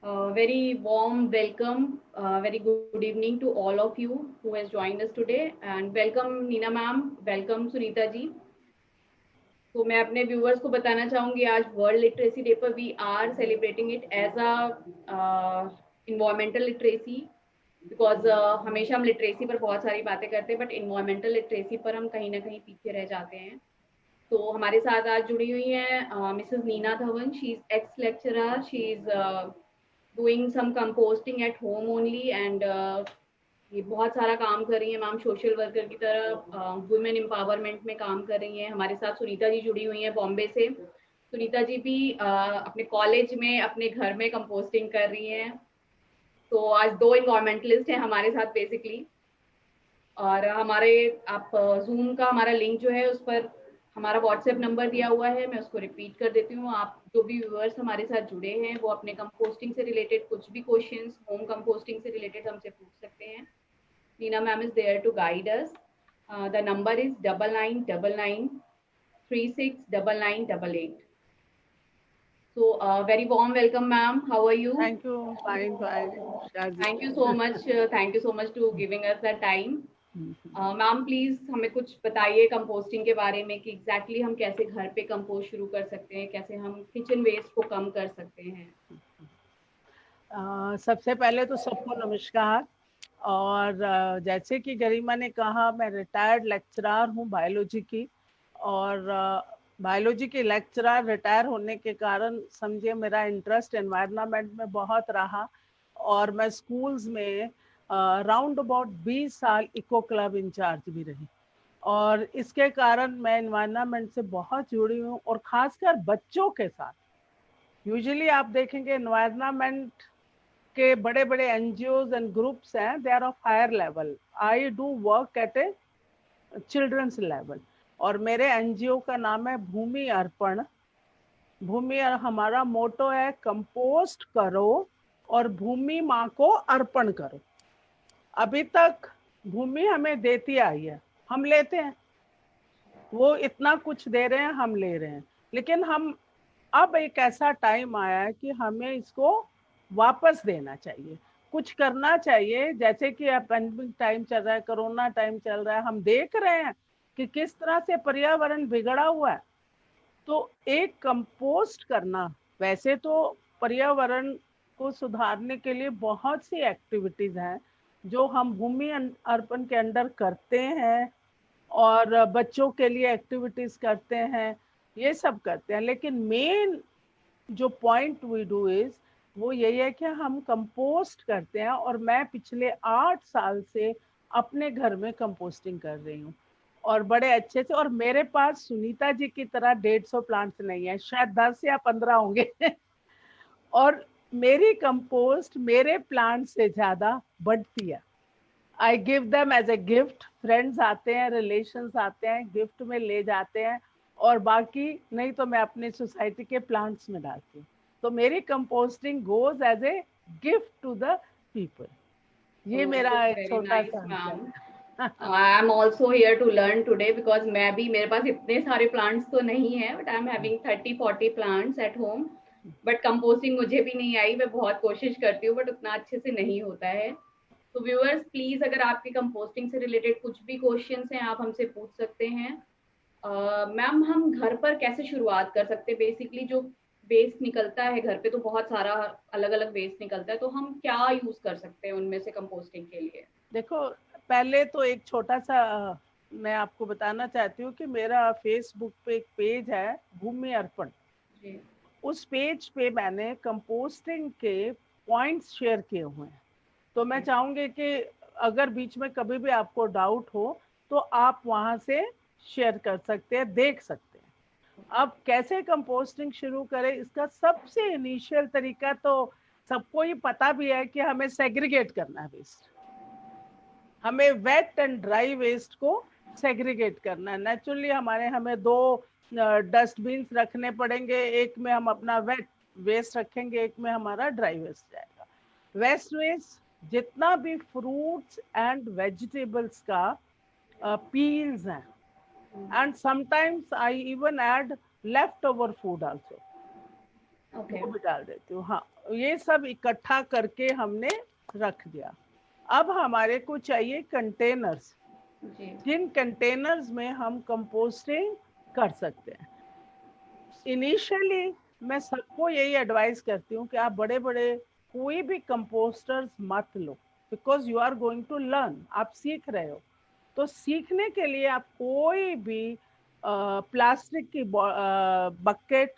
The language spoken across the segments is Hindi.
Very warm welcome, very good evening to all of you who has joined us today, and welcome Nina ma'am, welcome Sunita ji. तो मैं अपने व्यूअर्स को बताना चाहूंगी आज वर्ल्ड लिटरेसी डे पर we are celebrating it as a environmental literacy because हमेशा हम लिटरेसी पर बहुत सारी बातें करते हैं बट इन्वायरमेंटल लिटरेसी पर हम कहीं ना कहीं पीछे रह जाते हैं। तो हमारे साथ आज जुड़ी हुई हैं Mrs Neena Dhawan. She is ex lecturer, she is doing some composting at home only and ये बहुत सारा काम कर रही है मैम, सोशल वर्कर की तरह वुमेन एम्पावरमेंट में काम कर रही हैं। हमारे साथ सुनीता जी जुड़ी हुई हैं बॉम्बे से। सुनीता जी भी अपने कॉलेज में अपने घर में कंपोस्टिंग कर रही हैं। तो आज दो इन्वायरमेंटलिस्ट हैं हमारे साथ बेसिकली। और हमारे आप जूम का हमारा लिंक जो है उस पर हमारा व्हाट्सएप नंबर दिया हुआ है, मैं उसको रिपीट कर देती हूँ। आप जो भी व्यूअर्स हमारे साथ जुड़े हैं वो अपने कंपोस्टिंग से रिलेटेड कुछ भी क्वेश्चंस होम कंपोस्टिंग से रिलेटेड हमसे पूछ सकते हैं। Nina ma'am is there to guide us. The number is 9999369988. So, very warm welcome, ma'am. How are you? Thank you. Fine, fine. Thank you so much. Thank you so much to giving us that time. Ma'am please हमें कुछ बताइए कंपोस्टिंग के बारे में कि एग्जैक्टली हम कैसे घर पे कंपोस्ट शुरू कर सकते हैं, कैसे हम किचन वेस्ट को कम कर सकते हैं। सबसे पहले तो सबको नमस्कार। और जैसे कि गरिमा ने कहा, मैं रिटायर्ड लेक्चरर हूँ बायोलॉजी की। और बायोलॉजी की लेक्चरर रिटायर होने के कारण समझिए मेरा इंटरेस्ट एनवायरनमेंट में बहुत रहा। और मैं स्कूल्स में राउंड अबाउट 20 साल इको क्लब इंचार्ज भी रही। और इसके कारण मैं एनवायरनमेंट से बहुत जुड़ी हूँ, और ख़ासकर बच्चों के साथ। यूजुअली आप देखेंगे एनवायरनमेंट के बड़े बड़े एनजीओज एंड ग्रुप्स हैं, they are of higher level. I do work at a children's level, और मेरे एनजीओ का नाम है भूमि अर्पण। भूमि हमारा मोटो है कंपोस्ट करो और भूमि माँ को अर्पण करो। अभी तक भूमि हमें देती आई है, हम लेते हैं, वो इतना कुछ दे रहे हैं, हम ले रहे हैं। लेकिन हम अब एक ऐसा टाइम आया है कि हमें इसको वापस देना चाहिए, कुछ करना चाहिए। जैसे कि पैंडेमिक टाइम चल रहा है, कोरोना टाइम चल रहा है, हम देख रहे हैं कि किस तरह से पर्यावरण बिगड़ा हुआ है। तो एक कंपोस्ट करना, वैसे तो पर्यावरण को सुधारने के लिए बहुत सी एक्टिविटीज हैं जो हम भूमि अर्पण के अंडर करते हैं, और बच्चों के लिए एक्टिविटीज करते हैं, ये सब करते हैं। लेकिन मेन जो पॉइंट वी डू इज वो यही है कि हम कंपोस्ट करते हैं। और मैं पिछले 8 साल से अपने घर में कंपोस्टिंग कर रही हूँ, और बड़े अच्छे से। और मेरे पास सुनीता जी की तरह 150 प्लांट्स नहीं है, शायद 10 या 15 होंगे। और मेरी कंपोस्ट मेरे प्लांट से ज्यादा बढ़ती है। I give them as a gift. Friends आते हैं, रिलेशंस आते हैं, गिफ्ट में ले जाते हैं, और बाकी नहीं तो मैं अपनी सोसाइटी के प्लांट्स में डालती हूँ। तो मेरी composting goes as a gift to the people. ये मेरा एक छोटा सा I am also here to learn today because मैं भी, मेरे पास इतने सारे प्लांट्स तो नहीं है but I am having 30-40 plants at home. But composting मुझे भी नहीं आई, मैं बहुत कोशिश करती हूँ बट उतना अच्छे से नहीं होता है। तो व्यूअर्स प्लीज अगर आपके कंपोस्टिंग से रिलेटेड कुछ भी क्वेश्चंस हैं आप हमसे पूछ सकते हैं। मैम हम घर पर कैसे शुरुआत कर सकते हैं? बेसिकली जो वेस्ट निकलता है घर पे तो बहुत सारा अलग अलग वेस्ट निकलता है, तो हम क्या यूज कर सकते हैं उनमें से कंपोस्टिंग के लिए? देखो, पहले तो एक छोटा सा मैं आपको बताना चाहती हूँ कि मेरा फेसबुक पे एक पेज है भूमि अर्पण। उस पेज पे मैंने कंपोस्टिंग के पॉइंट्स शेयर किए हुए हैं। तो मैं चाहूंगी कि अगर बीच में कभी भी आपको डाउट हो तो आप वहां से शेयर कर सकते हैं, देख सकते हैं। अब कैसे कंपोस्टिंग शुरू करें, इसका सबसे इनिशियल तरीका तो सबको ही पता भी है कि हमें सेग्रीगेट करना है वेस्ट। हमें वेट एंड ड्राई वेस्ट को सेग्रीगेट करना है। नेचुरली हमें 2 डस्टबिन रखने पड़ेंगे, एक में हम अपना वेट वेस्ट रखेंगे, एक में हमारा ड्राई वेस्ट जाएगा। वेस्ट जितना भी फ्रूट्स एंड वेजिटेबल्स का पील्स हैं, and sometimes I even add left over food also. Okay. वो भी डाल देती हूँ। हाँ, ये सब इकट्ठा करके हमने रख दिया। अब हमारे को चाहिए कंटेनर्स, जी। जिन कंटेनर्स में हम कंपोस्टिंग कर सकते हैं। इनिशियली मैं सबको यही एडवाइस करती हूँ कि आप बड़े बड़े कोई भी कंपोस्टर्स मत लो, because you are going to learn, आप सीख रहे हो। तो सीखने के लिए आप कोई भी प्लास्टिक की बकेट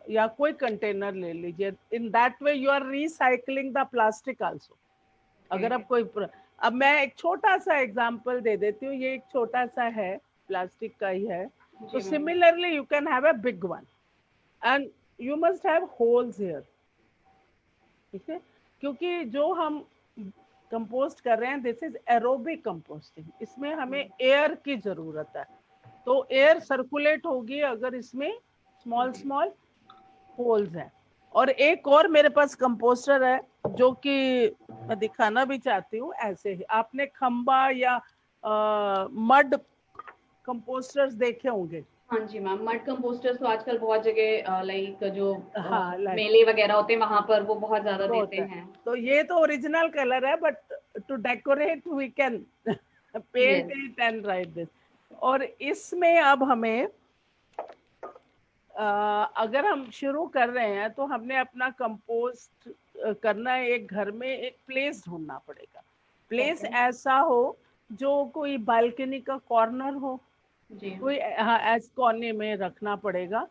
या कोई कंटेनर ले लीजिए। In that way you are recycling the plastic also. अगर आप कोई अब मैं एक छोटा सा एग्जांपल दे देती हूँ, ये एक छोटा सा है, प्लास्टिक का ही है। तो जी ma'am. Similarly you can have a big one and you must have holes here, ठीक है? क्योंकि जो हम कंपोस्ट कर रहे हैं दिस इज एरोबिक कंपोस्टिंग, इसमें हमें एयर की जरूरत है। तो एयर सर्कुलेट होगी अगर इसमें स्मॉल जी। स्मॉल होल्स हैं। और एक और मेरे पास कंपोस्टर है जो कि मैं दिखाना भी चाहती हूँ। ऐसे ही आपने खंबा या मड कंपोस्टर्स देखे होंगे। हाँ जी मैम, मड कंपोस्टर्स तो आजकल बहुत जगह लाइक जो हाँ, लाइक मेले वगैरह होते हैं वहां पर वो बहुत ज्यादा बहुत देते है। हैं। तो ये तो ओरिजिनल कलर है, but to decorate we can paint yes. It and write this. और इसमें अब हमें अगर हम शुरू कर रहे हैं तो हमने अपना कंपोस्ट करना है, एक घर में एक प्लेस ढूंढना पड़ेगा। Place okay. ऐसा हो जो कोई बालकनी का कॉर्नर हो, जी। कोई हाँ ऐसे कोने में रखना पड़ेगा।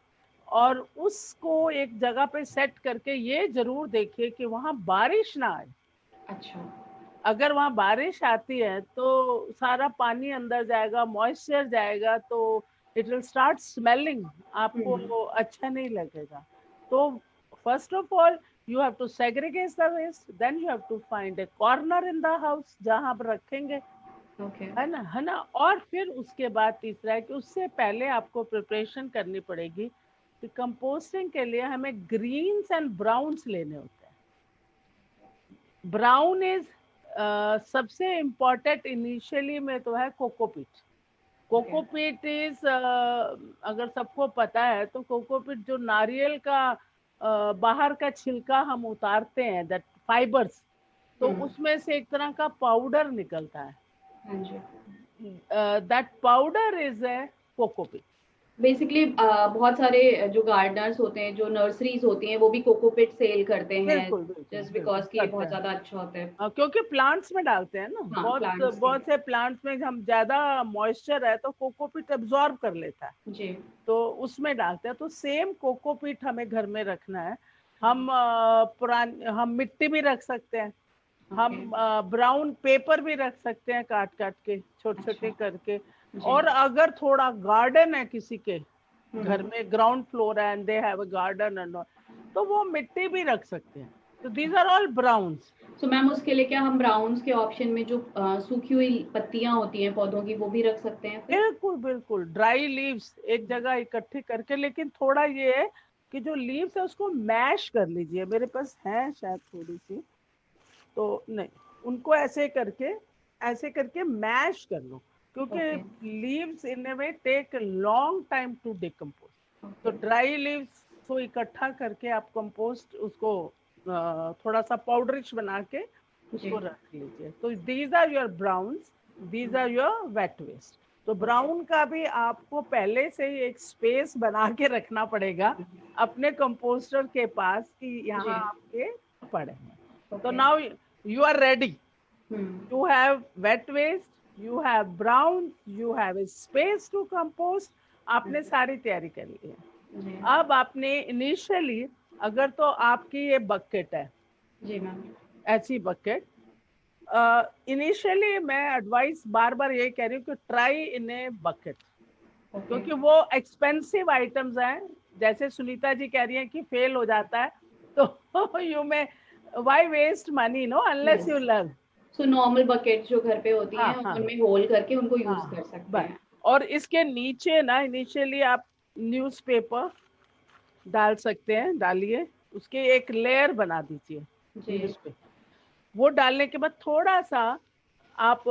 और उसको एक जगह पे सेट करके ये जरूर देखिए कि वहां बारिश ना आए। अच्छा। अगर वहां बारिश आती है तो सारा पानी अंदर जाएगा, मॉइस्चर जाएगा, तो इट विल स्टार्ट स्मेलिंग, आपको अच्छा नहीं लगेगा। तो first of all you have to segregate the waste, then you have to find a corner in the house जहां आप रखेंगे, ओके। है ना। और फिर उसके बाद तीसरा है कि उससे पहले आपको प्रिपरेशन करनी पड़ेगी कि कंपोस्टिंग के लिए हमें ग्रीन्स एंड ब्राउन्स लेने होते हैं। ब्राउन इज सबसे इम्पोर्टेंट इनिशियली में तो है कोकोपीट। कोकोपीट इज अगर सबको पता है तो कोकोपीट जो नारियल का बाहर का छिलका हम उतारते हैं, दैट फाइबर्स, तो उसमें से एक तरह का पाउडर निकलता है। हाँ जी। That powder is a cocopeat. Basically बहुत सारे जो गार्डनर्स होते हैं, जो नर्सरीज होती हैं, वो भी कोकोपीट सेल करते हैं बिल्कुल बिल्कुल जस्ट बिल्कुल बिकॉज कि ये करते बहुत हैं। ज्यादा अच्छा होता है। क्योंकि प्लांट्स में डालते हैं ना, हाँ, बहुत प्लांट्स के। बहुत से प्लांट्स में हम ज्यादा मॉइस्चर है तो कोकोपीट एब्जॉर्ब कर लेता है, जी। तो उसमें डालते हैं। तो सेम कोकोपीट हमें घर में रखना है। हम हम मिट्टी भी रख सकते हैं, ओके। हम ब्राउन पेपर भी रख सकते हैं काट काट के छोटे अच्छा। छोटे करके। जी। और अगर थोड़ा गार्डन है किसी के घर हम्म। में, ग्राउंड फ्लोर है and they have a garden and, तो वो मिट्टी भी रख सकते हैं। तो these are all browns. So ma'am उसके लिए क्या हम ब्राउन्स के ऑप्शन में जो सूखी हुई पत्तियां होती हैं पौधों की वो भी रख सकते हैं फिर? बिल्कुल बिल्कुल, ड्राई लीव्स एक जगह इकट्ठे करके, लेकिन थोड़ा ये है कि जो लीव्स है उसको मैश कर लीजिए। मेरे पास है शायद थोड़ी सी, तो नहीं, उनको ऐसे करके मैश कर लो, क्योंकि okay. Leaves in a way take long time to decompose. तो ओके। ड्राई लीव्स को इकट्ठा करके आप कंपोस्ट उसको थोड़ा सा पाउडरिश बना के जी। उसको रख लीजिए। तो these are your browns, these are your wet waste. तो ओके। ब्राउन का भी आपको पहले से ही एक स्पेस बना के रखना पड़ेगा अपने कंपोस्टर के पास कि यहाँ जी। आपके पड़े हैं। तो okay. Now you are ready. Hmm. You have wet waste, you have brown, you have a space to compost. आपने सारी तैयारी कर ली है। जी। अब आपने इनिशियली, अगर तो आपकी ये बकेट है, जी मैम। ऐसी बकेट, इनिशियली मैं एडवाइस बार बार ये कह रही हूँ कि try in a bucket, okay. क्योंकि वो एक्सपेंसिव आइटम्स हैं। जैसे सुनीता जी कह रही हैं कि फेल हो जाता है, तो यू में why waste money, no, unless you yes. Learn. So normal bucket जो घर पे होती हाँ हैं हाँ उनमें होल करके उनको यूज कर हाँ, सकते बस। हैं। और इसके नीचे ना इनिशियली आप न्यूज़पेपर डाल सकते हैं, डालिए, उसके एक लेयर बना दीजिए जी। न्यूज़पेपर। वो डालने के बाद थोड़ा सा आप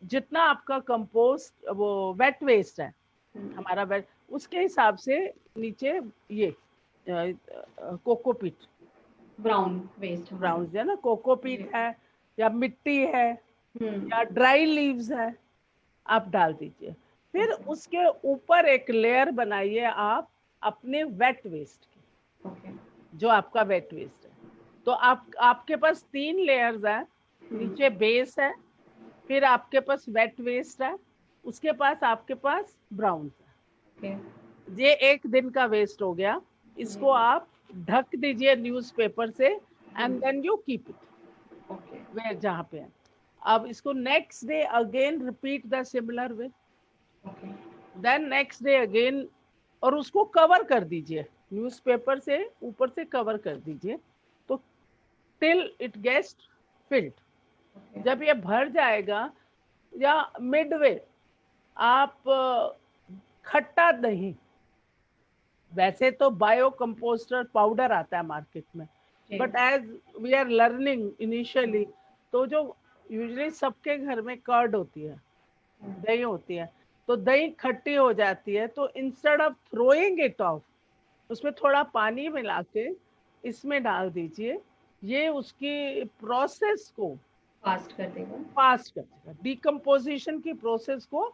जितना आपका कंपोस्ट वो वेट वेस्ट है, हमारा वेट, उसके हिसाब से नीचे ये कोकोपीट, ब्राउन वेस्ट, ब्राउन है ना, कोकोपीट है या मिट्टी है या ड्राई लीव्स है, आप डाल दीजिए। फिर उसके ऊपर एक लेयर बनाइए आप अपने वेट वेस्ट की, जो आपका वेट वेस्ट है। तो आपके पास 3 लेयर्स है, नीचे बेस है, फिर आपके पास वेट वेस्ट है, उसके पास आपके पास ब्राउन है। ये 1 दिन का वेस्ट हो गया। इसको आप ढक दीजिए न्यूज़पेपर से and then you keep it where जहाँ पे है। अब इसको next day again repeat the similar way, then next day again, और उसको कवर कर दीजिए न्यूज़पेपर से, ऊपर से कवर कर दीजिए तो टिल इट गेट्स फिल्ड। जब ये भर जाएगा या मिडवे, आप खट्टा दही, वैसे तो बायो कंपोस्टर पाउडर आता है मार्केट में, but as we are learning initially, तो जो यूजुअली सबके घर में कर्ड होती है, दही होती है, तो दही खट्टी हो जाती है, तो instead of throwing it of, उसमें थोड़ा पानी मिला के इसमें डाल दीजिए। ये उसकी प्रोसेस को फास्ट कर देगा, डिकम्पोजिशन की प्रोसेस को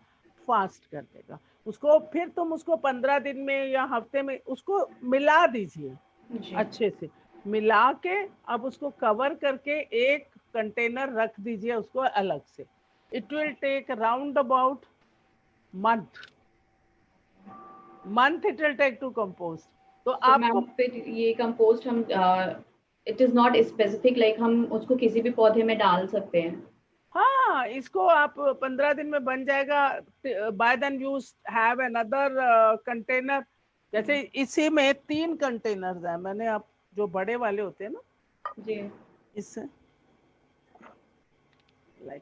फास्ट कर देगा। उसको फिर तुम उसको 15 दिन में या हफ्ते में उसको मिला दीजिए अच्छे से, मिला के अब उसको कवर करके एक कंटेनर रख दीजिए उसको अलग से। It will take round about month it will take to compost. तो आपको फिर ये कंपोस्ट हम it is not specific, like हम उसको किसी भी पौधे में डाल सकते हैं? हाँ, इसको आप 15 दिन में बन जाएगा। By then you have another container, जैसे इसी में 3 कंटेनर्स हैं मैंने, आप जो बड़े वाले होते हैं ना जी, इससे like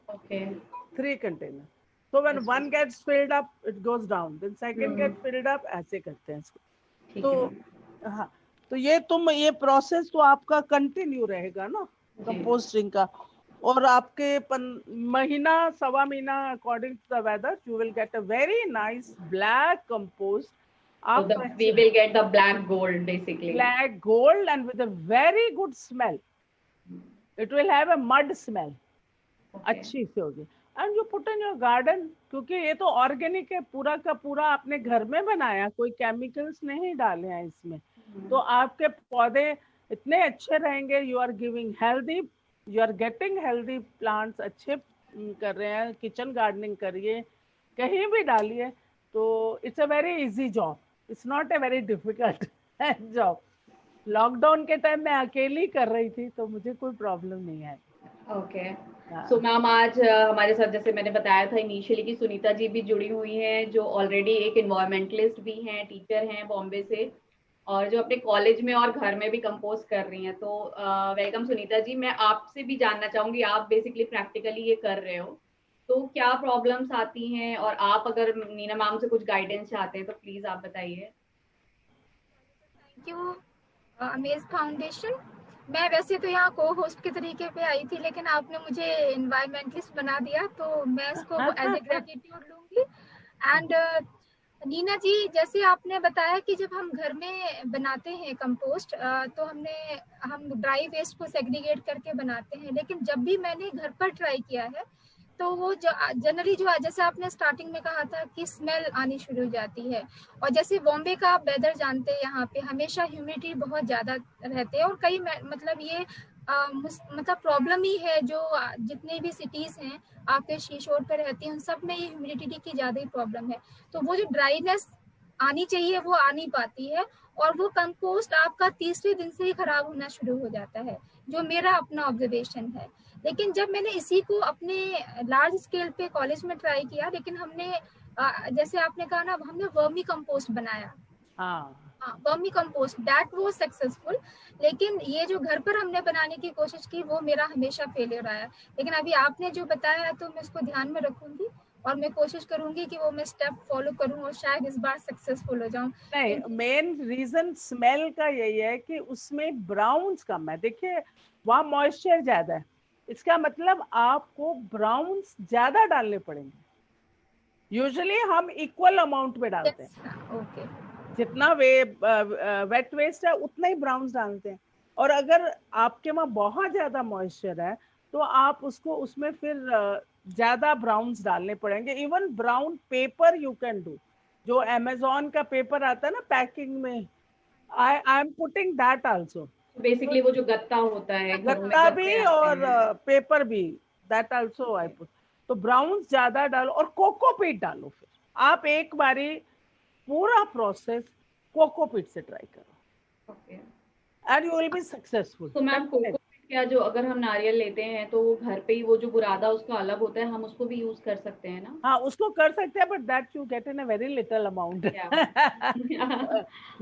3 container, so when one gets filled up it goes down, then second gets filled up, ऐसे करते हैं इसको। तो हाँ, तो ये प्रोसेस तो आपका कंटिन्यू रहेगा ना कंपोस्टिंग का, और आपके महीना 1.25 महीना according to the weather you will get a very nice black compost. We will get the black gold, basically black gold and with a very good smell. It will have a mud smell, अच्छी से होगी। And you put in your garden, क्योंकि ये तो ऑर्गेनिक है, पूरा का पूरा आपने घर में बनाया, कोई केमिकल्स नहीं डाले हैं इसमें, तो आपके पौधे इतने अच्छे रहेंगे। You are giving healthy, you are getting healthy plants, अच्छे कर रहे हैं। किचन गार्डनिंग करिए, कहीं भी डालिए, तो it's a very easy job, it's not a very difficult job. Lockdown के टाइम मैं अकेली कर रही थी, तो मुझे कोई प्रॉब्लम नहीं है। ओके, सो मैम आज हमारे साथ, जैसे मैंने बताया था इनिशियली, कि सुनीता जी भी जुड़ी हुई हैं, जो ऑलरेडी एक इन्वायरमेंटलिस्ट भी हैं, टीचर हैं बॉम्बे से, और जो अपने कॉलेज में और घर में भी कंपोस्ट कर रही हैं। तो वेलकम सुनीता जी। मैं आपसे भी जानना चाहूंगी, आप बेसिकली प्रैक्टिकली ये कर रहे हो, तो क्या प्रॉब्लम्स आती हैं, और आप अगर नीना मैम से कुछ गाइडेंस चाहते हैं तो प्लीज आप बताइए। Thank you amaze foundation. मैं वैसे तो यहाँ को होस्ट के तरीके पे आई थी, लेकिन आपने मुझे इन्वायरमेंटलिस्ट बना दिया, तो मैं इसको एज ए ग्रेटिट्यूड लूंगी। एंड नीना जी, जैसे आपने बताया कि जब हम घर में बनाते हैं कंपोस्ट, तो हम ड्राई वेस्ट को सेग्रीगेट करके बनाते हैं, लेकिन जब भी मैंने घर पर ट्राई किया है, तो वो जनरली जो जैसे आपने स्टार्टिंग में कहा था कि स्मेल आनी शुरू हो जाती है। और जैसे बॉम्बे का आप वेदर जानते हैं, यहाँ पे हमेशा ह्यूमिडिटी बहुत ज्यादा रहते हैं, और कई मतलब ये मतलब प्रॉब्लम ही है, जो जितने भी सिटीज हैं आपके शीशोर पे रहती हैं, उन सब में ये ह्यूमिडिटी की ज्यादा ही प्रॉब्लम है। तो वो जो ड्राईनेस आनी चाहिए वो आ नहीं पाती है, और वो कंपोस्ट आपका तीसरे दिन से ही खराब होना शुरू हो जाता है, जो मेरा अपना ऑब्जर्वेशन है। लेकिन जब मैंने इसी को अपने लार्ज स्केल पे कॉलेज में ट्राई किया, लेकिन हमने जैसे आपने कहा ना, हमने वर्मी कंपोस्ट बनाया, vermi compost, that was successful. लेकिन ये जो घर पर हमने बनाने की कोशिश की, वो मेरा हमेशा फेलियर आया। लेकिन अभी आपने जो बताया, तो मैं इसको ध्यान में रखूंगी, और मैं कोशिश करूंगी कि वो मैं स्टेप फॉलो करूं, और शायद इस बार सक्सेसफुल हो जाऊं। नहीं, मेन रीजन स्मेल का यही है कि उसमें ब्राउन्स कम है। देखिए, वहाँ मॉइस्चर ज्यादा है, इसका मतलब आपको ब्राउन्स ज्यादा डालने पड़ेंगे। यूजुअली हम इक्वल अमाउंट में डालते हैं। ओके, जितना वेट वेस्ट है उतना ही ब्राउन डालते हैं। और अगर आपके वहाँ बहुत ज्यादा मॉइस्चर है तो आप उसको उसमें फिर ज्यादा ब्राउन्स डालने पड़ेंगे। Even brown paper you can do, जो अमेजोन का पेपर आता है ना पैकिंग में, I am putting that also. Basically वो जो गत्ता होता है, घरों में गत्ता गत्ते भी आते और हैं। पेपर भी, दैट आल्सो आई पुट। तो ब्राउन ज्यादा डालो और कोकोपीट डालो। फिर आप एक बारी पूरा प्रोसेस कोकोपीट से ट्राई करो okay. And you will be successful. तो मैम कोकोपीट क्या, जो अगर हम नारियल लेते हैं तो वो घर पे ही वो जो बुरादा उसका अलग होता है, हम उसको भी यूज कर सकते हैं ना? हाँ उसको कर सकते हैं, but that you get in a very little amount.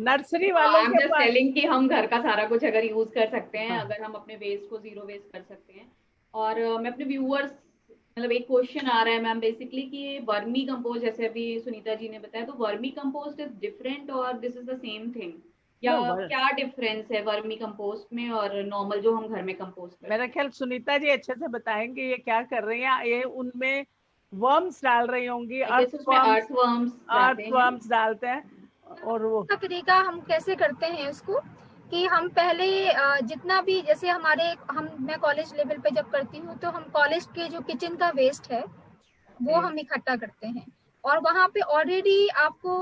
Nursery वालों आई एम के जस्ट पास। टेलिंग कि हम घर का सारा कुछ अगर यूज कर सकते हैं, अगर हम अपने वेस्ट को जीरो वेस्ट कर सकते हैं। और मैं अपने व्यूअर्स, मतलब एक क्वेश्चन आ रहा है मैम बेसिकली कि ये वर्मी कंपोस्ट, जैसे अभी सुनीता जी ने बताया, तो वर्मी कंपोस्ट इज डिफरेंट और this is the same thing, या नो, क्या डिफरेंस है वर्मी कंपोस्ट में और नॉर्मल जो हम घर में कंपोस्ट करते मेरा ख्याल सुनीता जी अच्छे से बताएंगे ये क्या कर रही हैं। ये उनमें वर्म्स डाल रही होंगी, हैं? आई गेस उसमें अर्थवर्म्स जाते हैं। अर्थवर्म्स डालते हैं। और वो का तरीका हम कैसे करते हैं उसको, कि हम पहले जितना भी, जैसे मैं कॉलेज लेवल पे जब करती हूँ तो हम कॉलेज के जो किचन का वेस्ट है वो हम इकट्ठा करते हैं। और वहाँ पे ऑलरेडी आपको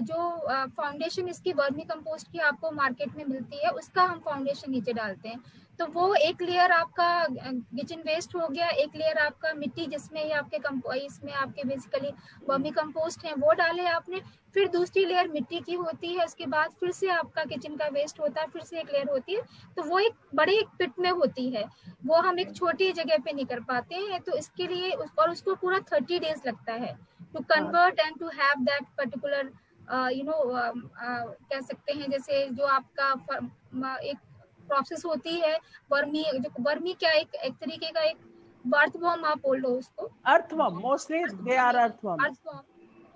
जो फाउंडेशन इसकी वर्मी कंपोस्ट की आपको मार्केट में मिलती है, उसका हम फाउंडेशन नीचे डालते हैं। तो वो एक लेयर आपका किचन वेस्ट हो गया, एक लेयर आपका मिट्टी जिसमें ये आपके इसमें आपके बेसिकली वर्मी कंपोस्ट है वो डाले आपने। फिर दूसरी लेयर मिट्टी की होती है, उसके बाद फिर से आपका किचन का वेस्ट होता है, फिर से एक लेयर होती है। तो वो एक बड़े पिट में होती है, वो हम एक छोटी जगह पे नहीं कर पाते हैं। तो इसके लिए और उसको पूरा 30 डेज लगता है to convert and to have that particular कह सकते हैं, जैसे जो आपका एक प्रोसेस होती है। वर्मी क्या, एक तरीके का एक अर्थवर्म आप बोल लो उसको। Earthworm, mostly they are earthworm. Earthworm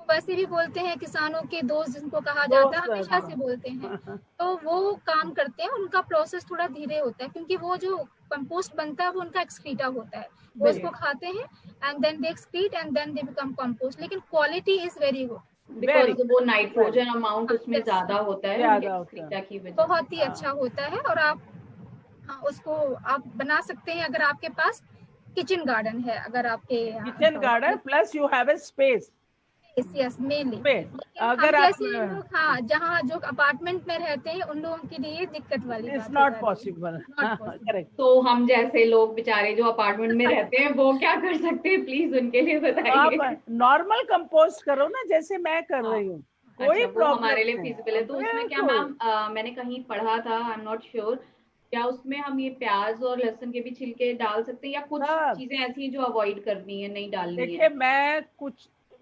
वैसे भी बोलते हैं, किसानों के दोस्त जिनको कहा जाता है, हमेशा से बोलते हैं। तो वो काम करते हैं, उनका प्रोसेस थोड़ा धीरे होता है क्योंकि वो जो कंपोस्ट बनता है वो उनका एक्सक्रीटा होता है, वो उसको खाते हैं and then they excrete and then they become compost. लेकिन quality is very good because वो नाइट्रोजन अमाउंट उसमें ज्यादा होता है ज्यादा उनके होता है, की वजह बहुत ही अच्छा होता है। और आप उसको आप बना सकते हैं अगर आपके पास किचन गार्डन है, अगर आपके kitchen garden plus you have a space. Yes mainly. अगर हम जैसे लोग, हाँ, जहाँ जो अपार्टमेंट में रहते हैं उन लोगों के लिए दिक्कत वाली बात इट्स नॉट पॉसिबल। करेक्ट। तो हम जैसे लोग बेचारे जो अपार्टमेंट में रहते हैं वो क्या कर सकते हैं, प्लीज उनके लिए बताइए। आप नॉर्मल कंपोस्ट करो ना, जैसे मैं कर रही हूँ, कोई अच्छा, वो प्रॉब्लम हमारे लिए नहीं। फिजिबल है। तो उसमें क्या मैम, मैंने कहीं पढ़ा था, आई एम नॉट श्योर, क्या उसमें हम ये प्याज और लहसुन के भी छिलके डाल सकते हैं, या कुछ चीजें ऐसी हैं जो अवॉइड करनी है, नहीं डालनी है? देखिए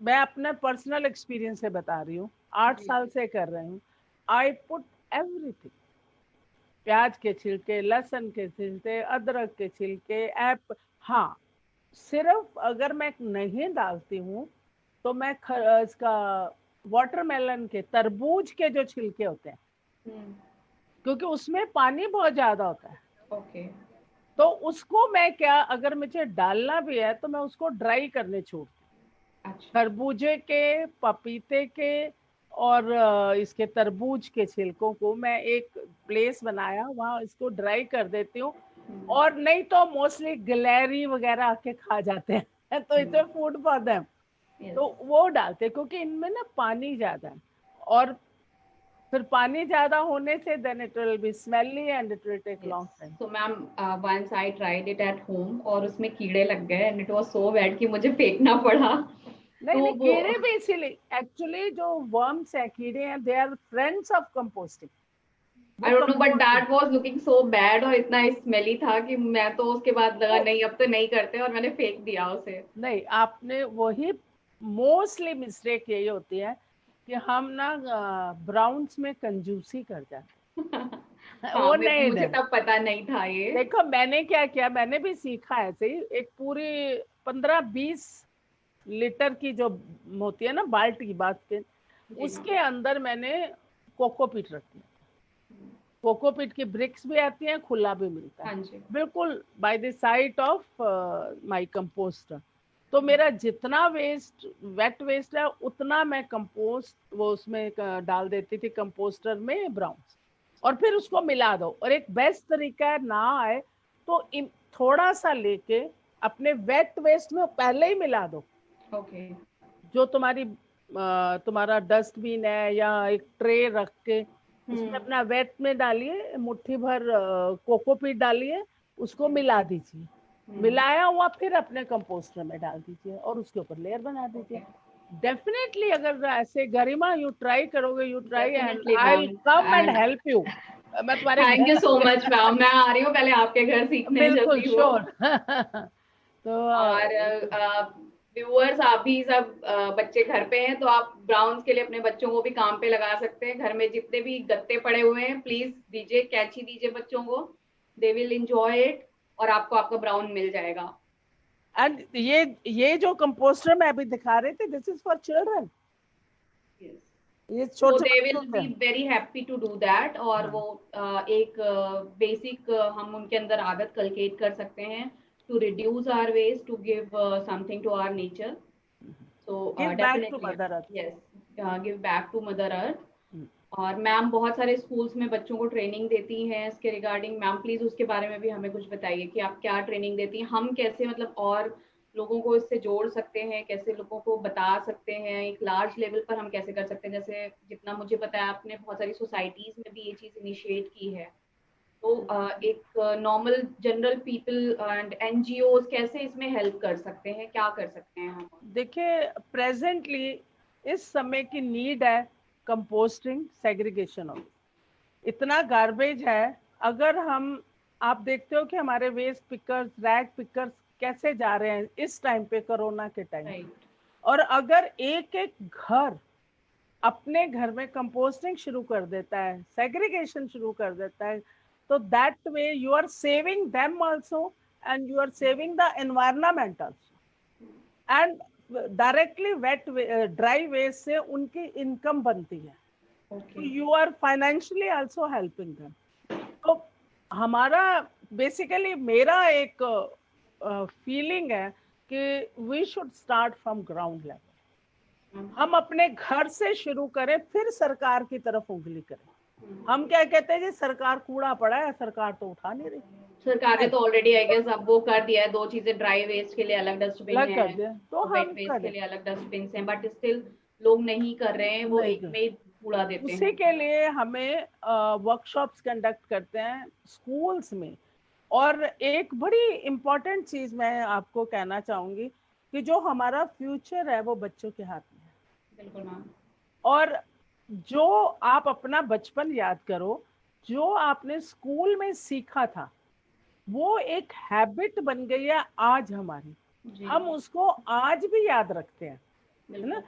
मैं अपने पर्सनल एक्सपीरियंस से बता रही हूँ, 8 साल से कर रही हूँ। आई पुट एवरीथिंग, प्याज के छिलके, लहसुन के छिलके, अदरक के छिलके, हाँ सिर्फ अगर मैं नहीं डालती हूँ तो मैं इसका वाटरमेलन के, तरबूज के जो छिलके होते हैं, क्योंकि उसमें पानी बहुत ज्यादा होता है। ओके। तो उसको मैं क्या, अगर मुझे डालना भी है तो मैं उसको ड्राई करने छोड़ती हूँ। खरबूजे के, पपीते के और इसके तरबूज के छिलकों को मैं एक प्लेस बनाया, वहां इसको ड्राई कर देती हूँ। और नहीं तो मोस्टली गिलहरी वगैरह आके खा जाते हैं तो इट्स फूड फॉर देम, तो वो डालते हैं क्योंकि इनमें ना पानी ज्यादा है। और फिर पानी ज्यादा होने से then it will be smelly and it will take long time. So ma'am, once I tried it at home और उसमें कीड़े लग गए and it was so bad कि मुझे फेंकना पड़ा। नहीं, कीड़े भी इसीलिए, एक्चुअली जो वर्म्स है, कीड़े हैं, they are friends of composting. I don't know, but that was looking so bad और इतना स्मेली था कि मैं तो उसके बाद लगा नहीं, अब तो नहीं करते, और मैंने फेंक दिया उसे। नहीं, आपने वही मोस्टली मिस्टेक यही होती है कि हम ना ब्राउन्स में कंजूसी कर जाते हैं। वो नहीं, मुझे तब पता नहीं था ये। देखो मैंने क्या किया, मैंने भी सीखा ऐसे ही। एक पूरी 15-20 लीटर की जो होती है ना बाल्टी बास्केट, उसके अंदर मैंने कोकोपीट रख दिया। कोकोपीट की ब्रिक्स भी आती हैं, खुला भी मिलता है, बिल्कुल by the side of my composter. तो मेरा जितना वेस्ट वेट वेस्ट है उतना मैं कंपोस्ट वो उसमें डाल देती थी कंपोस्टर में ब्राउन, और फिर उसको मिला दो। और एक बेस्ट तरीका है, ना आए तो थोड़ा सा लेके अपने वेट वेस्ट में पहले ही मिला दो। ओके। जो तुम्हारा डस्टबिन है या एक ट्रे रख के उसमें अपना वेट में डालिए, मुट्ठी भर कोकोपीट डालिए, उसको मिला दीजिए, मिलाया हुआ फिर अपने कंपोस्टर में डाल दीजिए और उसके ऊपर लेयर बना दीजिए। डेफिनेटली अगर ऐसे गरिमा यू ट्राई करोगे, you try and I will come and help you. मैं तुम्हारे thank you so much ma'am, मैं आ रही हूँ पहले आपके घर सीखने। बिल्कुल श्योर। तो और व्यूअर्स आप भी सब बच्चे घर पे हैं तो आप ब्राउन्स के लिए अपने बच्चों को भी काम पे लगा सकते हैं। घर में जितने भी गत्ते पड़े हुए हैं प्लीज दीजिए, कैंची दीजिए बच्चों को, दे विल एंजॉय इट और आपको आपका ब्राउन मिल जाएगा। एंड ये जो कंपोस्टर मैं अभी दिखा रही थी, दिस इज फॉर चिल्ड्रन। ये छोटे they will be very happy to do that. और वो एक बेसिक हम उनके अंदर आदत कल्केट कर सकते हैं to reduce our waste, to give something to our nature. So give back to Mother Earth. Yes, give back to Mother Earth. और मैम बहुत सारे स्कूल्स में बच्चों को ट्रेनिंग देती हैं इसके रिगार्डिंग। मैम प्लीज उसके बारे में भी हमें कुछ बताइए कि आप क्या ट्रेनिंग देती हैं, हम कैसे मतलब और लोगों को इससे जोड़ सकते हैं, कैसे लोगों को बता सकते हैं, एक लार्ज लेवल पर हम कैसे कर सकते हैं। जैसे जितना मुझे पता है आपने बहुत सारी सोसाइटीज में भी ये चीज इनिशिएट की है, तो एक normal general people and NGO कैसे इसमें हेल्प कर सकते हैं, क्या कर सकते हैं हम? देखिए प्रेजेंटली इस समय की नीड है कंपोस्टिंग, सेग्रीगेशन ऑफ। इतना गार्बेज है, अगर आप देखते हो कि हमारे वेस्ट पिकर्स, रैग पिकर्स कैसे जा रहे हैं इस टाइम पे, कोरोना के टाइम। और अगर एक एक घर अपने घर में कंपोस्टिंग शुरू कर देता है, सेग्रीगेशन शुरू कर देता है, तो that way you are saving them also and you are saving the environment also. And directly wet dry waste से उनकी इनकम बनती है, तो you are financially also helping them. तो हमारा बेसिकली मेरा एक फीलिंग है कि we should start from ground level. हम अपने घर से शुरू करें, फिर सरकार की तरफ उंगली करें। हम क्या कहते हैं जी, सरकार कूड़ा पड़ा है, सरकार तो उठा नहीं रही। सरकार ने तो ऑलरेडी आई गेस अब वो कर दिया है, दो चीजें, ड्राई वेस्ट के लिए अलग डस्टबिन है, तो वेट वेस्ट के लिए अलग डस्टबिन है, बट स्टिल लोग नहीं कर रहे हैं, वो एक में ही कूड़ा देते हैं। उसी के लिए हमें वर्कशॉप्स कंडक्ट करते हैं स्कूल्स में। और एक बड़ी इम्पोर्टेंट चीज मैं आपको कहना चाहूंगी कि जो हमारा फ्यूचर है वो बच्चों के हाथ में है। बिल्कुल मैम। और जो आप अपना बचपन याद करो, जो आपने स्कूल में सीखा था वो एक हैबिट बन गई है आज हमारी, हम उसको आज भी याद रखते हैं, है ना।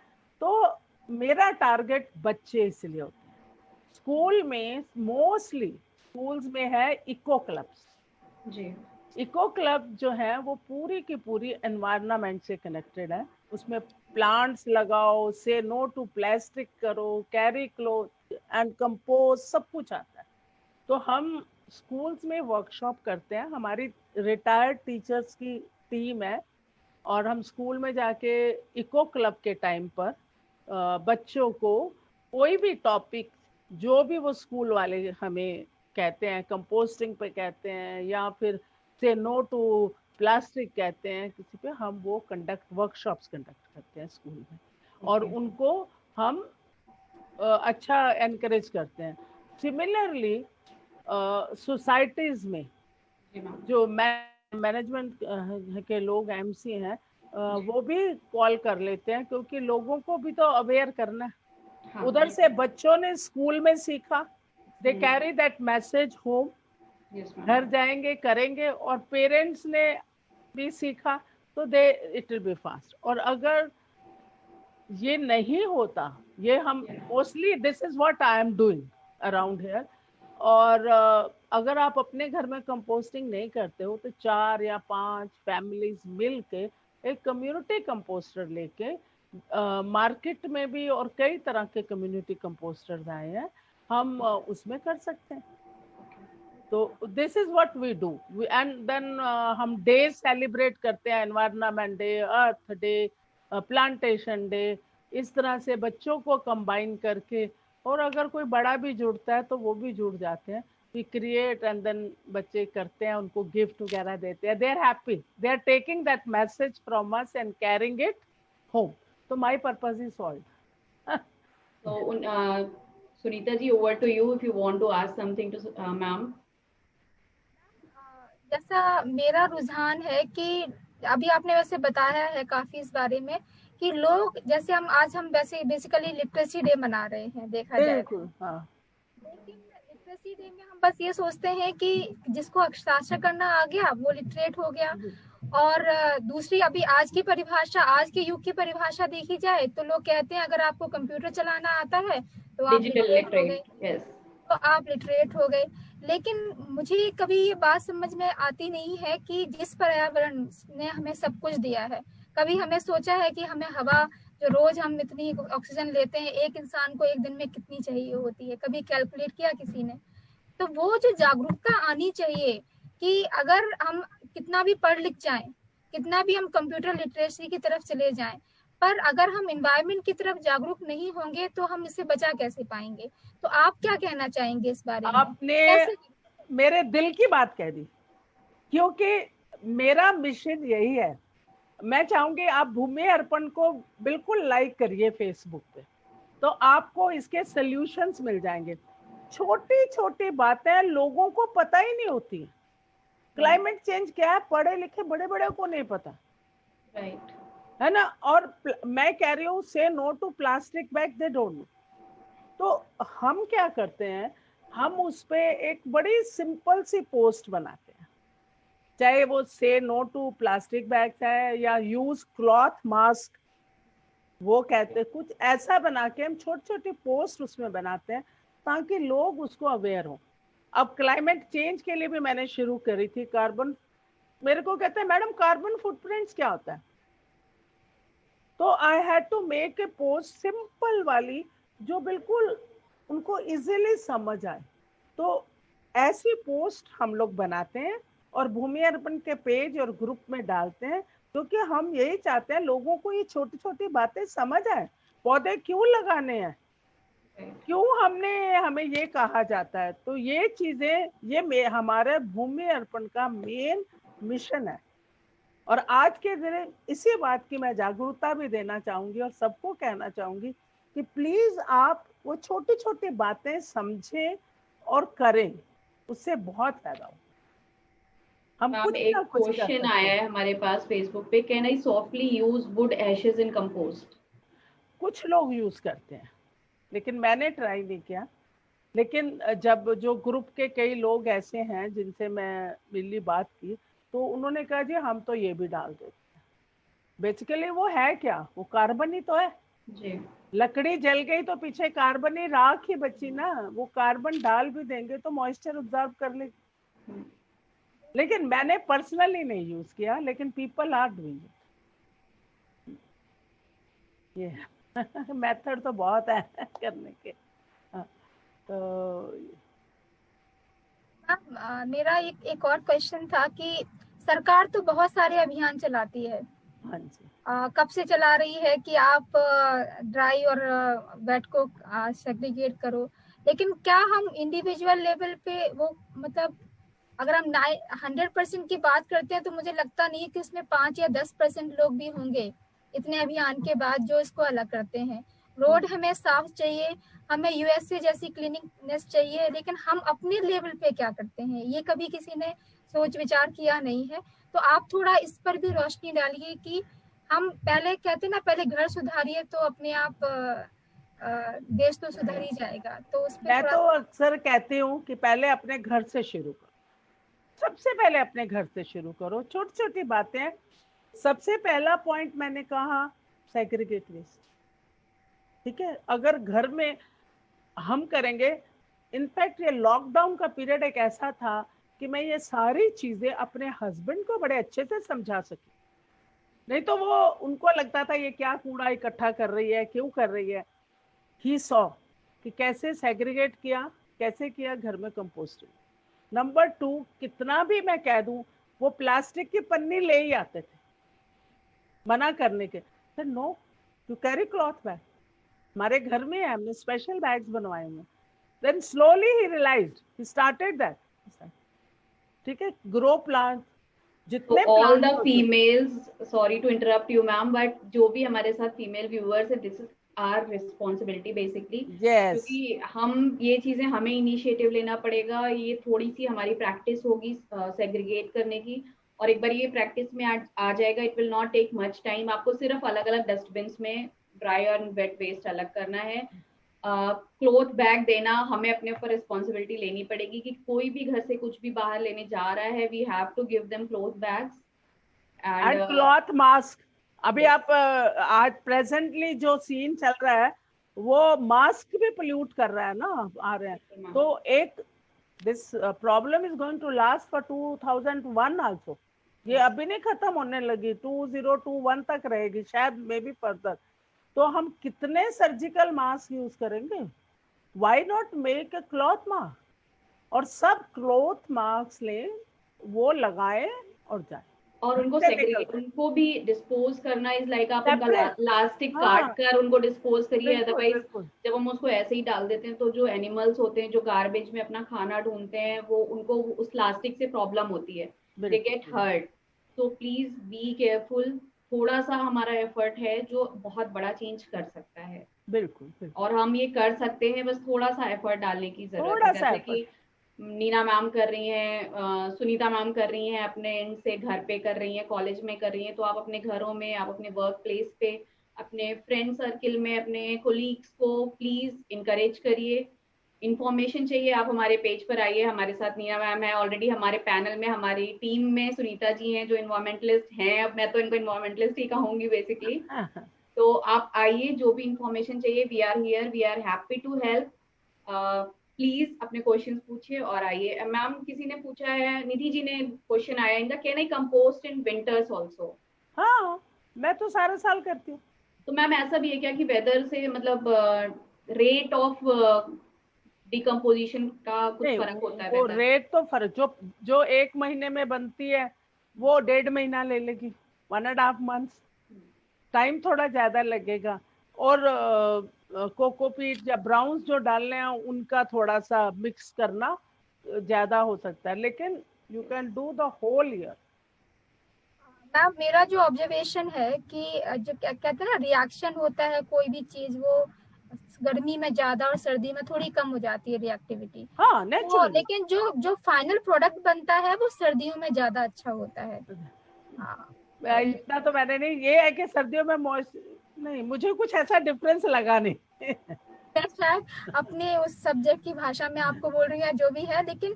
तो मेरा टारगेट बच्चे इसलिए होते हैं। स्कूल में मोस्टली स्कूल्स में है इको क्लब्स जी। इको क्लब जो है वो पूरी की पूरी एनवायरनमेंट से कनेक्टेड है। उसमें प्लांट्स लगाओ, से नो टू प्लास्टिक करो, कैरी क्लॉथ एंड कंपोस्ट, सब कुछ आता है। तो हम स्कूल्स में वर्कशॉप करते हैं, हमारी रिटायर्ड टीचर्स की टीम है, और हम स्कूल में जाके इको क्लब के टाइम पर बच्चों को कोई भी टॉपिक, जो भी वो स्कूल वाले हमें कहते हैं, कंपोस्टिंग पे कहते हैं या फिर से नो टू प्लास्टिक कहते हैं किसी पे, हम वो वर्कशॉप्स कंडक्ट करते हैं स्कूल में। और उनको हम अच्छा एनकरेज करते हैं। सिमिलरली सोसाइटीज में जो मैनेजमेंट के लोग एमसी हैं, वो भी कॉल कर लेते हैं, क्योंकि लोगों को भी तो अवेयर करना है। उधर से बच्चों ने स्कूल में सीखा, they carry that message home, घर जाएंगे करेंगे, और पेरेंट्स ने भी सीखा, तो दे इट विल बी फास्ट। और अगर ये नहीं होता, ये हम mostly this is what I am doing around here. और अगर आप अपने घर में कंपोस्टिंग नहीं करते हो तो 4 या 5 फैमिलीज मिल के एक कम्युनिटी कंपोस्टर लेके, मार्केट में भी और कई तरह के कम्युनिटी कंपोस्टर्स आए हैं, हम उसमें कर सकते हैं। तो this is what we do and then हम डे सेलिब्रेट करते हैं, environment day, earth day, plantation day, इस तरह से बच्चों को कंबाइन करके, और अगर कोई बड़ा भी जुड़ता है तो वो भी जुड़ जाते हैं, वी क्रिएट एंड देन बच्चे करते हैं, उनको गिफ्ट वगैरह देते हैं, they are happy, they are taking that message from us and carrying it home, तो my purpose is solved. So Sunita ji, over to you if you want to ask something to ma'am. जैसा मेरा रुझान है कि अभी आपने वैसे बताया है काफी इस बारे में कि लोग, जैसे हम वैसे बेसिकली लिटरेसी डे मना रहे हैं देखा जाए, लेकिन लिटरेसी डे में हम बस ये सोचते हैं कि जिसको अक्षरास्यता करना आ गया वो लिटरेट हो गया। और दूसरी, अभी आज की परिभाषा, आज के युग की परिभाषा देखी जाए तो लोग कहते हैं अगर आपको कंप्यूटर चलाना आता है तो आप लिटरेट हो गए, तो आप लिटरेट हो गए। लेकिन मुझे कभी ये बात समझ में आती नहीं है कि जिस पर्यावरण ने हमें सब कुछ दिया है, कभी हमें सोचा है कि हमें हवा जो रोज हम इतनी ऑक्सीजन लेते हैं, एक इंसान को एक दिन में कितनी चाहिए होती है, कभी कैलकुलेट किया किसी ने? तो वो जो जागरूकता आनी चाहिए कि अगर हम कितना भी पढ़ लिख जाएं, कितना भी हम कंप्यूटर लिटरेसी की तरफ चले जाएं, पर अगर हम एनवायरनमेंट की तरफ जागरूक नहीं होंगे तो हम इससे बचा कैसे पाएंगे? तो आप क्या कहना चाहेंगे इस बारे में? आपने मेरे दिल की बात कह दी, क्योंकि मेरा मिशन यही है। मैं चाहूंगी आप भूमि अर्पण को बिल्कुल लाइक करिए फेसबुक पे, तो आपको इसके सॉल्यूशंस मिल जाएंगे। छोटी छोटी बातें लोगों को पता ही नहीं होती। क्लाइमेट चेंज क्या है, पढ़े लिखे बड़े बड़े को नहीं पता, राइट, है ना। और मैं कह रही हूँ say no to plastic bag, they don't know. तो हम क्या करते हैं, हम उस पे एक बड़ी सिंपल सी पोस्ट बनाते हैं, चाहे वो से नो टू प्लास्टिक बैग्स है या यूज क्लॉथ मास्क, वो कहते हैं कुछ ऐसा बना के हम छोटी छोटी पोस्ट उसमें बनाते हैं ताकि लोग उसको अवेयर हो। अब क्लाइमेट चेंज के लिए भी मैंने शुरू करी थी कार्बन, मेरे को कहते हैं मैडम कार्बन फुटप्रिंट्स क्या होता है, तो I had to make a post simple वाली जो बिल्कुल उनको इजीली समझ आए। तो ऐसी पोस्ट हम लोग बनाते हैं और भूमि अर्पण के पेज और ग्रुप में डालते हैं, क्योंकि हम यही चाहते हैं लोगों को ये छोटी छोटी बातें समझ आए। पौधे क्यों लगाने हैं, क्यों हमें ये कहा जाता है, तो ये चीजें ये हमारे भूमि अर्पण का मेन मिशन है। और आज के दिन इसी बात की मैं जागरूकता भी देना चाहूंगी और सबको कहना चाहूंगी कि प्लीज आप वो छोटी छोटी बातें समझें और करें, उससे बहुत फायदा हो। हम कुछ एक क्वेश्चन आया है हमारे पास फेसबुक पे, can I softly use would ashes in compost? कुछ लोग यूज करते हैं, लेकिन मैंने ट्राई नहीं किया। लेकिन जब जो ग्रुप के कई लोग ऐसे हैं जिनसे मैं मिली बात की, तो उन्होंने कहा जी हम तो ये भी डाल देते हैं। बेसिकली वो है क्या, वो कार्बन ही तो है जी। लकड़ी जल गई तो पीछे कार्बन ही राख ही बची ना, वो कार्बन डाल भी देंगे तो मॉइस्चर ऑब्जर्व कर ले। लेकिन मैंने पर्सनली नहीं यूज किया, लेकिन पीपल आर डूइंग इट। ये मेथड तो बहुत है करने के। तो मेरा एक और क्वेश्चन था कि सरकार तो बहुत सारे अभियान चलाती है, हाँ जी, कब से चला रही है कि आप ड्राई और वेट को सेग्रीगेट करो, लेकिन क्या हम इंडिविजुअल लेवल पे वो, मतलब अगर हम 100% की बात करते हैं तो मुझे लगता नहीं है कि उसमें 5 या 10% लोग भी होंगे इतने अभियान के बाद जो इसको अलग करते हैं। रोड हमें साफ चाहिए, हमें यूएसए जैसी क्लीनिकनेस चाहिए, लेकिन हम अपने लेवल पे क्या करते हैं ये कभी किसी ने सोच विचार किया नहीं है। तो आप थोड़ा इस पर भी रोशनी डालिए कि हम पहले कहते ना, पहले घर सुधारिए तो अपने आप देश तो सुधर ही जाएगा। तो उस मैं तो अक्सर कहती हूँ कि पहले अपने घर से शुरू करो, सबसे पहले अपने घर से शुरू करो, छोटी छोटी बातें। सबसे पहला पॉइंट मैंने कहा सेग्रीगेट वेस्ट, ठीक है। अगर घर में हम करेंगे, इनफैक्ट ये लॉकडाउन का पीरियड एक ऐसा था कि मैं ये सारी चीजें अपने हस्बैंड को बड़े अच्छे से समझा सकी, नहीं तो वो उनको लगता था ये क्या कूड़ा इकट्ठा कर रही है, क्यों कर रही है। ही सॉ कि कैसे सेग्रीगेट किया, कैसे किया घर में कंपोस्टिंग। नंबर 2, कितना भी मैं कह दूं, वो प्लास्टिक की पन्नी ले ही आते थे मना करने के। Sir no, to carry cloth bag. हमारे घर में है, हमने स्पेशल बैग्स बनवाए हुए। Then slowly he realized, he started that. ठीक है, ग्रो प्लांट, तो जितने ऑल द प्लांट होते। Females, sorry to interrupt you ma'am, but जो भी हमारे साथ फीमेल व्यूअर्स है, this is our responsibility basically, yes, क्योंकि हम ये चीजें हमें इनिशिएटिव लेना पड़ेगा। ये थोड़ी सी हमारी प्रैक्टिस होगी सेग्रीगेट करने की, और एक बार ये प्रैक्टिस में आ जाएगा, it will not take much time. आपको सिर्फ अलग अलग डस्टबिन में ड्राई और वेट वेस्ट अलग करना है। क्लोथ बैग देना हमें अपने ऊपर रिस्पॉन्सिबिलिटी लेनी पड़ेगी कि कोई भी घर से कुछ भी बाहर लेने जा रहा है, we have to give them cloth bags and and cloth mask. अभी आप आज प्रेजेंटली जो सीन चल रहा है, वो मास्क भी पोल्यूट कर रहा है ना, आ रहे हैं। तो एक this problem is going to last for 2001 also. ये अभी नहीं खत्म होने लगी, 2021 तक रहेगी शायद, मे बी फर्दर। तो हम कितने सर्जिकल मास्क यूज करेंगे? Why not make a cloth mask, और सब क्लॉथ मास्क ले, वो लगाए और जाए। और उनको सेग्रीगेट, उनको भी डिस्पोज करना इज लाइक आप उनका सेपरेट, प्लास्टिक हाँ, काट कर उनको डिस्पोज करिए। बिल्कुल अदरवाइज बिल्कुल जब हम उसको ऐसे ही डाल देते हैं तो जो एनिमल्स होते हैं जो गार्बेज में अपना खाना ढूंढते हैं, वो उनको उस प्लास्टिक से प्रॉब्लम होती है, दे गेट बिल्कुल hurt. So please be careful. थोड़ा सा हमारा एफर्ट है जो बहुत बड़ा चेंज कर सकता है, बिल्कुल बिल्कुल। और हम ये कर सकते हैं, बस थोड़ा सा एफर्ट डालने की जरूरत है। थोड़ा सा जैसे एफर्ट। कि नीना मैम कर रही हैं, सुनीता मैम कर रही हैं, अपने एंड से घर पे कर रही हैं, कॉलेज में कर रही हैं, तो आप अपने घरों में, आप अपने वर्क प्लेस पे, अपने फ्रेंड सर्किल में, अपने कोलीग्स को प्लीज इंकरेज करिए। इन्फॉर्मेशन चाहिए, आप हमारे पेज पर आइए। हमारे साथ नीना मैम है ऑलरेडी, हमारे पैनल में, हमारी टीम में सुनीता जी हैं जो इन्वायरमेंटलिस्ट हैं। अब मैं तो इनको इन्वायरमेंटलिस्ट ही कहूंगी बेसिकली। हाँ, हाँ। तो आप आइए, जो भी इंफॉर्मेशन चाहिए, we are here, we are happy to help. Please अपने क्वेश्चंस पूछिए और आइए। मैम किसी ने पूछा है, निधि जी ने क्वेश्चन आया, इनका can I compost in winters also? हाँ, मैं तो सारा साल करती हूँ। तो मैम ऐसा भी है क्या कि वेदर से मतलब रेट ऑफ डिकम्पोजिशन का कुछ नहीं, फर्क होता है वो वेदर? रेट तो फर्क, जो जो 1 महीने में बनती है वो 1.5 महीना ले लेगी, 1.5 मंथ्स। टाइम थोड़ा ज्यादा लगेगा। और कोकोपीट या ब्राउन्स जो डालने हैं उनका थोड़ा सा मिक्स करना ज्यादा हो सकता है, लेकिन you can do the whole year. Ma'am मेरा जो ऑब्जर्वेशन है कि जो कहते हैं ना रिएक्शन होता है कोई भी चीज, वो गर्मी में ज्यादा और सर्दी में थोड़ी कम हो जाती है रिएक्टिविटी। हाँ, तो नेचुरली। लेकिन जो जो फाइनल प्रोडक्ट बनता है वो सर्दियों में ज्यादा अच्छा होता है। हाँ, वही। इतना तो मैंने नहीं, ये है कि सर्दियों में मॉइस्ट, नहीं मुझे कुछ ऐसा डिफरेंस लगा नहीं। मैं शायद अपने उस सब्जेक्ट की भाषा में आपको बोल रही हूँ जो भी है, लेकिन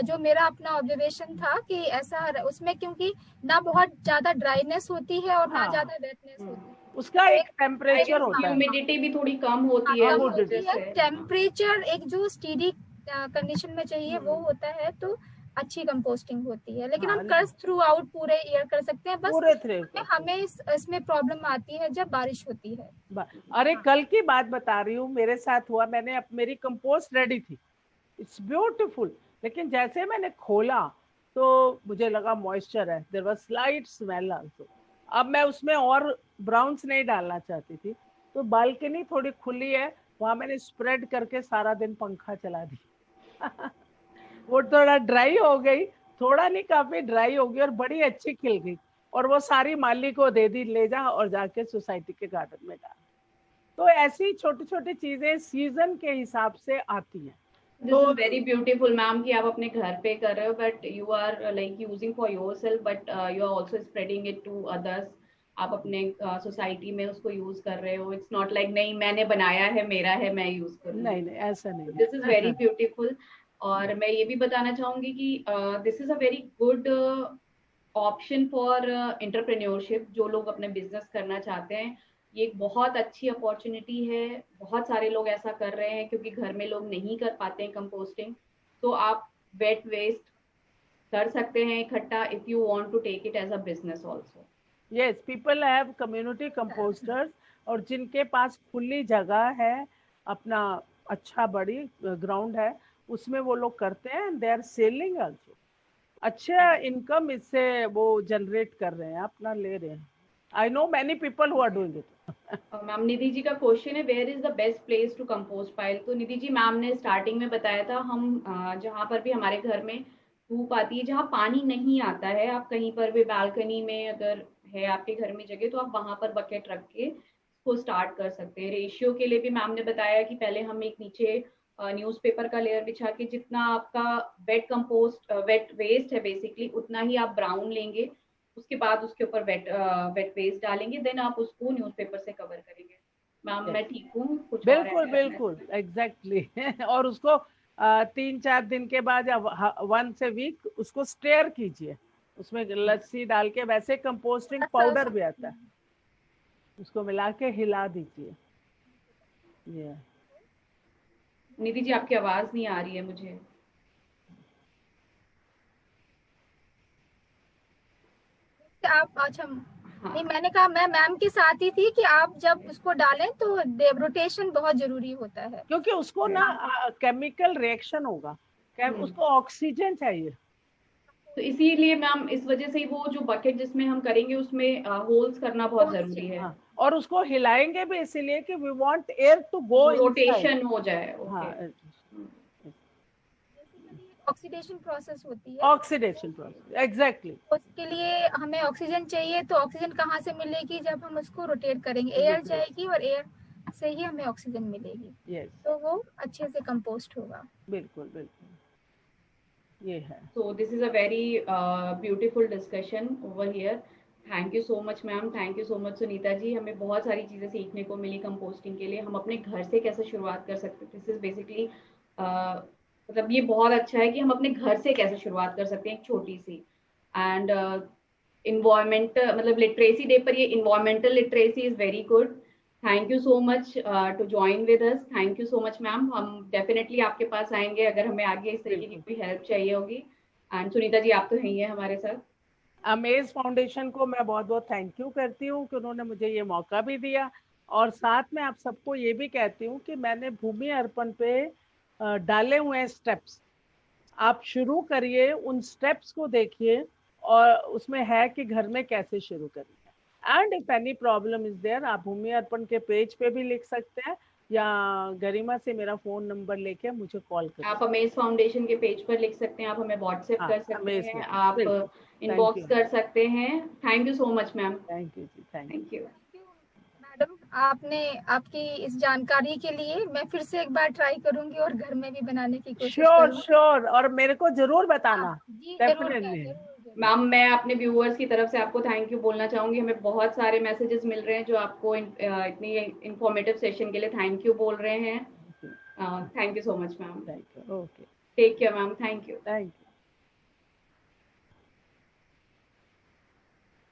जो मेरा अपना ऑब्जर्वेशन था कि ऐसा उसमें, क्योंकि ना बहुत ज्यादा ड्राइनेस होती है और ना हाँ, ज्यादा वेटनेस होती है। उसका तो एक आई टेम्परेचर गेस होता है। ह्यूमिडिटी भी थोड़ी कम हाँ, होती है कम उस होती वजह है। से। टेम्परेचर एक जो स्टीडी कंडीशन में चाहिए वो हम्म, होता है, तो अच्छी कंपोस्टिंग होती है। लेकिन हम हाँ, कर थ्रू आउट पूरे ईयर कर सकते हैं, बस पूरे थ्री हमें इसमें प्रॉब्लम आती है जब बारिश होती है। अरे हाँ, कल की बात बता रही हूँ, मेरे साथ हुआ। मैंने मेरी कंपोस्ट रेडी थी, इट्स ब्यूटीफुल, लेकिन जैसे मैंने खोला तो मुझे लगा मॉइस्चर है, there was slight smell also. अब मैं उसमें और ब्राउन्स नहीं डालना चाहती थी, तो बालकनी थोड़ी खुली है, वहां मैंने स्प्रेड करके सारा दिन पंखा चला दी। वो थोड़ा ड्राई हो गई, थोड़ा नहीं काफी ड्राई हो गई, और बड़ी अच्छी खिल गई। और वो सारी माली को दे दी, ले जा और जाके सोसाइटी के गार्डन में डाल। तो ऐसी छोटी छोटी चीजें सीजन के हिसाब से आती हैं। दिस तो इज वेरी ब्यूटीफुल मैम कि आप अपने घर पे कर रहे हो, but you are like using for yourself, but you are also spreading it to others. आप अपने सोसाइटी में उसको यूज कर रहे हो। इट्स नॉट लाइक नहीं मैंने बनाया है, मेरा है, मैं यूज करूंगी। नहीं नहीं, ऐसा नहीं दिस इज वेरी है। ब्यूटीफुल। और मैं ये भी बताना चाहूंगी कि this is a very good option for entrepreneurship. जो लोग अपने बिजनेस करना चाहते हैं, ये एक बहुत अच्छी अपॉर्चुनिटी है। बहुत सारे लोग ऐसा कर रहे हैं क्योंकि घर में लोग नहीं कर पाते हैं कंपोस्टिंग। तो आप वेट वेस्ट कर सकते हैं इकट्ठा, if you want to take it as a business also. Yes, people have community composters, और जिनके पास खुली जगह है, अपना अच्छा बड़ी ग्राउंड है, उसमें वो लोग करते हैं, and they are selling also. अच्छा इनकम इससे वो जनरेट कर रहे हैं, अपना ले रहे हैं। I know many people who are doing it. Ma'am Nidhi ji का क्वेश्चन है, where is the best place to compost pile? तो निधि जी, मैम ने स्टार्टिंग में बताया था, हम जहाँ पर भी हमारे घर में धूप आती है, जहाँ पानी नहीं आता है, आप कहीं पर भी बालकनी में अगर है आपके घर में जगह, तो आप वहां पर बकेट रख के उसको स्टार्ट कर सकते हैं। रेशियो के लिए भी मैम ने बताया कि पहले हम एक नीचे न्यूज़पेपर का लेयर बिछा के, जितना आपका वेट कंपोस्ट वेट वेस्ट है बेसिकली, उतना ही आप ब्राउन लेंगे, उसके बाद उसके ऊपर वेट वेस्ट डालेंगे, देन आप उसको न्यूज़पेपर से कवर करेंगे। मैम मैं ठीक हूँ, कुछ और बिल्कुल ऐड करना बिल्कुल है? एग्जैक्टली और उसको 3-4 दिन के बाद या 1 वीक उसको स्टेयर कीजिए, उसमें लस्सी डाल के, वैसे कंपोस्टिंग पाउडर भी आता है, उसको मिला के हिला दीजिए। ये निधि जी, आपकी आवाज नहीं आ रही है मुझे। आप अच्छा, हाँ, नहीं मैंने कहा मैं मैम के साथ ही थी कि आप जब उसको डालें तो रोटेशन बहुत जरूरी होता है। क्योंकि उसको ना केमिकल रिएक्शन होगा, उसको ऑक्सीजन चाहिए। तो इसीलिए मैम इस वजह से ही वो जो बकेट जिसमें हम करेंगे उसमें होल्स करना बहुत जरूरी है। हाँ, और उसको हिलाएंगे भी इसीलिए कि we want air to go inside. Rotation हो जाए। हाँ, ओके। ऑक्सीडेशन प्रोसेस होती है, ऑक्सीडेशन प्रोसेस एग्जैक्टली। उसके लिए हमें ऑक्सीजन चाहिए। तो ऑक्सीजन कहाँ से मिलेगी? जब हम उसको रोटेट करेंगे, एयर जाएगी और एयर से ही हमें ऑक्सीजन मिलेगी। यस, तो वो अच्छे से कंपोस्ट होगा। बिल्कुल बिल्कुल ये है। So this is a very beautiful discussion over here. Thank you so much ma'am, thank you so much Sunita ji. हमें बहुत सारी चीज़ें सीखने को मिली कंपोस्टिंग के लिए। हम अपने घर से कैसे शुरुआत कर सकते हैं, दिस इज बेसिकली मतलब ये बहुत अच्छा है कि हम अपने घर से कैसे शुरुआत कर सकते हैं, एक छोटी सी। एंड इन्वायरमेंट मतलब लिटरेसी डे पर ये environmental literacy is very good. Thank you so much to join with us. Thank you so much ma'am. हम डेफिनेटली आपके पास आएंगे अगर हमें आगे इस तरीके की कोई हेल्प चाहिए होगी। एंड सुनीता जी, आप तो हैं ही है हमारे साथ। अमेज फाउंडेशन को मैं बहुत बहुत थैंक यू करती हूँ कि उन्होंने मुझे ये मौका भी दिया, और साथ में आप सबको ये भी कहती हूँ कि मैंने भूमि अर्पण पे डाले हुए हैं स्टेप्स, आप शुरू करिए, उन स्टेप्स को देखिए, और उसमें है कि घर में कैसे शुरू करिए। And if any problem is there, आप भूमि अर्पण के पेज पे भी लिख सकते हैं, या गरिमा से मेरा फोन नंबर लेके मुझे कॉल करिए। आप अमेज फाउंडेशन के पेज पर लिख सकते हैं, आप हमें व्हाट्सएप कर सकते हैं, आप इनबॉक्स कर सकते हैं। Thank you so much ma'am. Thank you ji, thank you madam, आपने आपकी इस जानकारी के लिए मैं फिर से एक बार ट्राई करूंगी और घर में भी बनाने की कोशिश श्योर करूंगी। श्योर, और मेरे को जरूर बताना। जी डेफिनेटली मैम। मैं अपने व्यूअर्स की तरफ से आपको थैंक यू बोलना चाहूंगी। हमें बहुत सारे मैसेजेस मिल रहे हैं जो आपको इतनी इंफॉर्मेटिव सेशन के लिए थैंक यू बोल रहे हैं। Thank you so much ma'am. Thank you. Okay, take care ma'am. Thank you. Thank you.